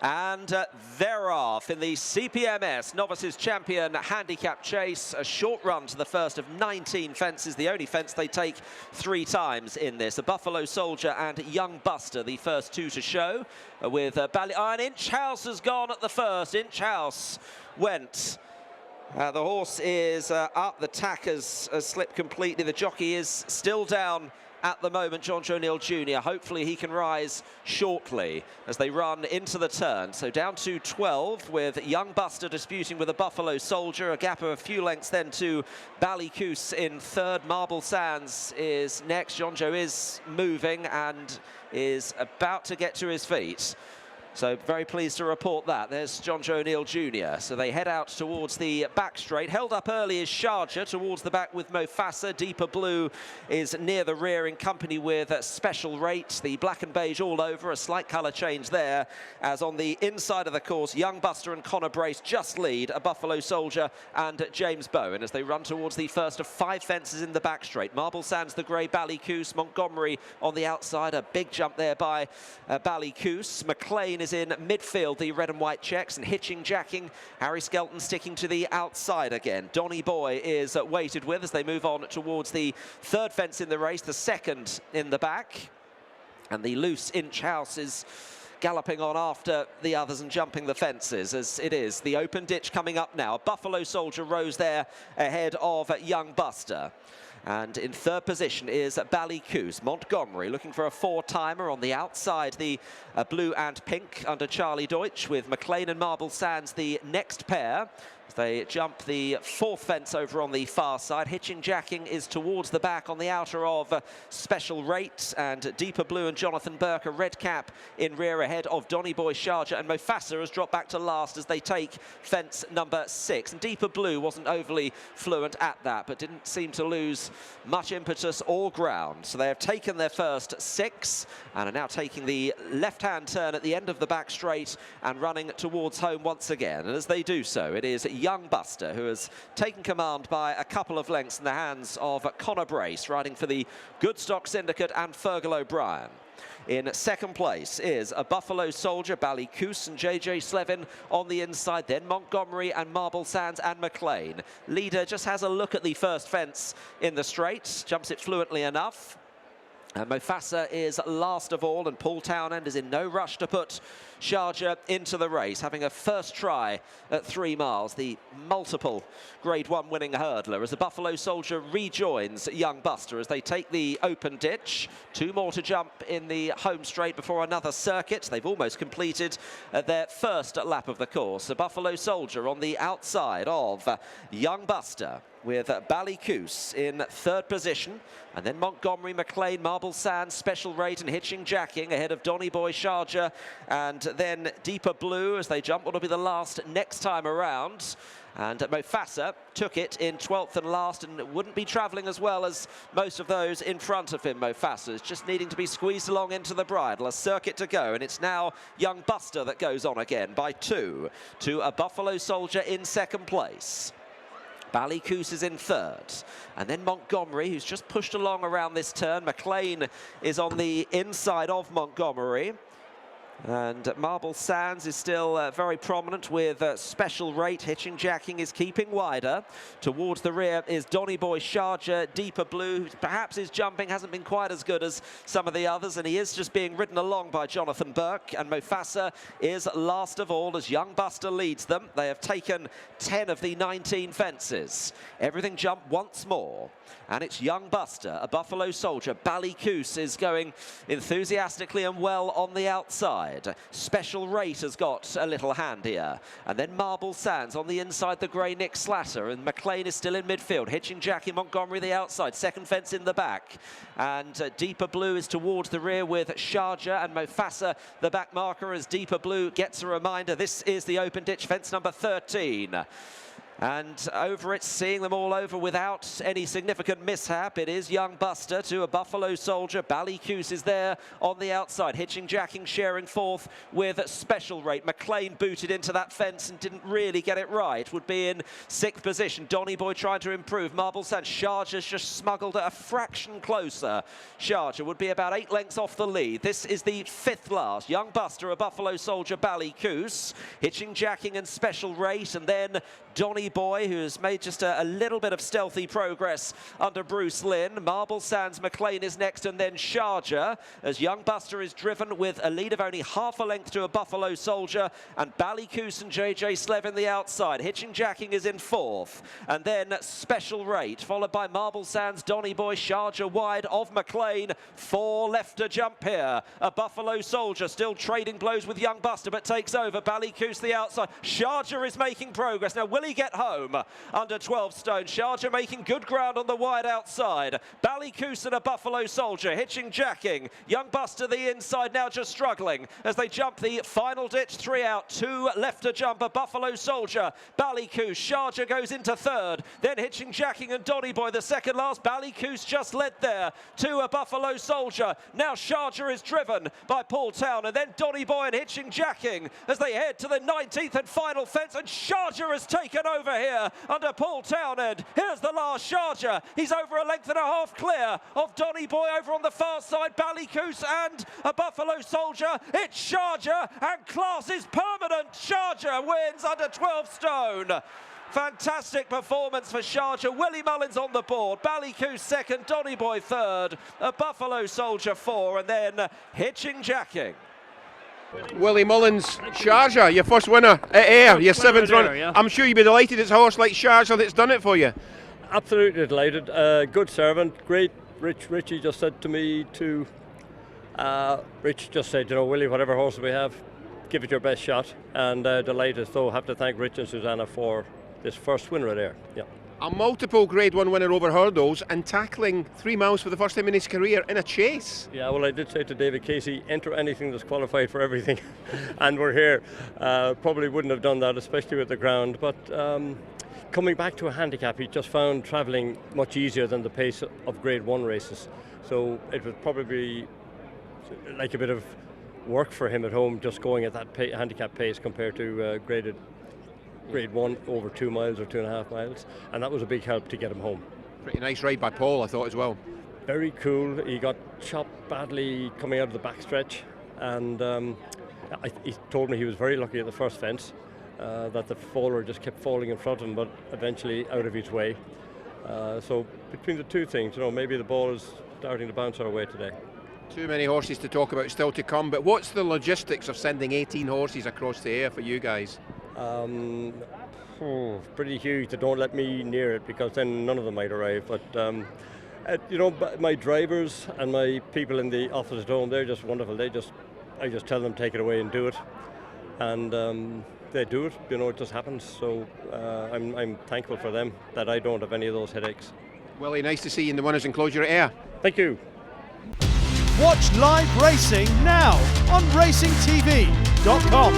And they're off in the CPMS Novices Champion Handicap Chase. A short run to the first of 19 fences, the only fence they take 3 times in this. A Buffalo Soldier and Young Buster, the first 2 to show, with and Inch House has gone at the first. Inch House went. The horse is up. The tack has slipped completely. The jockey is still down at the moment, John Joe O'Neill Jr. Hopefully he can rise shortly as they run into the turn. So down to 12 with Young Buster disputing with a Buffalo Soldier. A gap of a few lengths then to Ballycoos in third. Marble Sands is next. John Joe is moving and is about to get to his feet. So very pleased to report that. There's John Joe O'Neill Jr. So they head out towards the back straight. Held up early is Sharjah towards the back with Mofasa. Deeper Blue is near the rear in company with Special Rate. The black and beige all over. A slight colour change there. As on the inside of the course, Young Buster and Connor Brace just lead. A Buffalo Soldier and James Bowen as they run towards the first of 5 fences in the back straight. Marble Sands, the grey, Ballycoos, Montgomery on the outside. A big jump there by Ballycoos. McLean is in midfield, the red and white checks, and hitching, jacking. Harry Skelton sticking to the outside again. Donny Boy is weighted with as they move on towards the third fence in the race, the second in the back. And the loose Inch House is galloping on after the others and jumping the fences as it is. The open ditch coming up now. A Buffalo Soldier rose there ahead of Young Buster. And in third position is Ballycoos. Montgomery looking for a 4-timer on the outside. The blue and pink under Charlie Deutsch with McLean and Marble Sands the next pair. They jump the 4th fence over on the far side. Hitching, jacking is towards the back on the outer of Special Rate, and Deeper Blue and Jonathan Burke, a red cap in rear ahead of Donny Boy, Sharjah, and Mofasa has dropped back to last as they take fence number 6. And Deeper Blue wasn't overly fluent at that, but didn't seem to lose much impetus or ground. So they have taken their first 6 and are now taking the left-hand turn at the end of the back straight and running towards home once again. And as they do so, it is Young Buster who has taken command by a couple of lengths in the hands of Connor Brace, riding for the Goodstock Syndicate and Fergal O'Brien. In second place is a Buffalo Soldier, Ballycoos and JJ Slevin on the inside, then Montgomery and Marble Sands and McLean. Leader just has a look at the first fence in the straight, jumps it fluently enough. And Mofasa is last of all, and Paul Townend is in no rush to put Sharjah into the race, having a first try at 3 miles, the multiple Grade 1 winning hurdler, as the Buffalo Soldier rejoins Young Buster as they take the open ditch. 2 more to jump in the home straight before another circuit. They've almost completed their first lap of the course. The Buffalo Soldier on the outside of Young Buster, with Ballycoos in third position, and then Montgomery, McLean, Marble Sands, Special Rate and Hitching, jacking ahead of Donny Boy, Sharjah, and then Deeper Blue as they jump what will be the last next time around. And Mofasa took it in 12th and last, and wouldn't be travelling as well as most of those in front of him. Mofasa is just needing to be squeezed along into the bridle. A circuit to go, and it's now Young Buster that goes on again by 2 to a Buffalo Soldier in second place. Ballycoos is in third, and then Montgomery, who's just pushed along around this turn. McLean is on the inside of Montgomery, and Marble Sands is still very prominent with Special Rate. Hitching, jacking is keeping wider. Towards the rear is Donny Boy, Sharjah. Deeper Blue, perhaps his jumping hasn't been quite as good as some of the others, and he is just being ridden along by Jonathan Burke. And Mofasa is last of all as Young Buster leads them. They have taken 10 of the 19 fences. Everything jumped once more, and it's Young Buster, a Buffalo Soldier. Ballycoos is going enthusiastically and well on the outside. Special Rate has got a little hand here, and then Marble Sands on the inside, the grey Nick Slatter, and McLean is still in midfield. Hitching, jacking, Montgomery the outside, second fence in the back, and Deeper Blue is towards the rear with Sharjah and Mofasa the back marker as Deeper Blue gets a reminder. This is the open ditch, fence number 13. And over it, seeing them all over without any significant mishap. It is Young Buster to a Buffalo Soldier. Ballycoos is there on the outside. Hitching, jacking, sharing fourth with Special Rate. McLean booted into that fence and didn't really get it right. Would be in sixth position. Donny Boy trying to improve. Marble Sands. Sharjah's just smuggled a fraction closer. Sharjah would be about 8 lengths off the lead. This is the fifth last. Young Buster, a Buffalo Soldier, Ballycoos. Hitching, jacking and Special Rate. And then Donny Boy, who has made just a little bit of stealthy progress under Bruce Lynn. Marble Sands, McLean is next, and then Sharjah, as Young Buster is driven with a lead of only half a length to a Buffalo Soldier, and Ballycoos and JJ Slev in the outside. Hitching, jacking is in fourth, and then Special Rate, followed by Marble Sands, Donny Boy, Sharjah wide of McLean. 4 left to jump here. A Buffalo Soldier still trading blows with Young Buster, but takes over. Ballycoos the outside. Sharjah is making progress. Now, will he get home under 12 stone? Sharjah making good ground on the wide outside. Ballycoos and a Buffalo Soldier. Hitching, jacking. Young Buster the inside now just struggling as they jump the final ditch. 3 out, 2 left to jump. A Buffalo Soldier. Ballycoos. Sharjah goes into third. Then Hitching, jacking and Donny Boy the second last. Ballycoos just led there to a Buffalo Soldier. Now Sharjah is driven by Paul Townend, and then Donny Boy and Hitching, jacking as they head to the 19th and final fence, and Sharjah has taken over here under Paul Townend. Here's the last Sharjah. He's over a length and a half clear of Donny Boy over on the far side. Ballycoos and a Buffalo Soldier. It's Sharjah, and class is permanent. Sharjah wins under 12 stone. Fantastic performance for Sharjah. Willie Mullins on the board. Ballycoos second, Donny Boy third, a Buffalo Soldier 4, and then Hitching, jacking. Willie Mullins, Sharjah, your first winner at Ayr, your 7th run. Yeah. I'm sure you'd be delighted it's a horse like Sharjah that's done it for you. Absolutely delighted. Good servant, great. Richie just said to me Rich just said, you know, Willie, whatever horses we have, give it your best shot. And delighted. So have to thank Rich and Susanna for this first winner at Ayr. Yeah. A multiple Grade 1 winner over hurdles and tackling 3 miles for the first time in his career in a chase. Yeah, well, I did say to David Casey, enter anything that's qualified for everything, and we're here. Probably wouldn't have done that, especially with the ground, but coming back to a handicap, he just found travelling much easier than the pace of Grade 1 races. So it would probably like a bit of work for him at home, just going at that handicap pace compared to Grade 1 over 2 miles or 2.5 miles, and that was a big help to get him home. Pretty nice ride by Paul, I thought, as well. Very cool. He got chopped badly coming out of the backstretch, and he told me he was very lucky at the first fence, that the faller just kept falling in front of him, but eventually out of his way. So between the two things, you know, maybe the ball is starting to bounce our way today. Too many horses to talk about still to come, but what's the logistics of sending 18 horses across the Ayr for you guys? Pretty huge. They don't let me near it because then none of them might arrive. But you know, my drivers and my people in the office at home, they're just wonderful. I just tell them take it away and do it, and they do it. You know, it just happens. So I'm thankful for them that I don't have any of those headaches. Willie, nice to see you in the winners' enclosure at Ayr. Thank you. Watch live racing now on racingtv.com.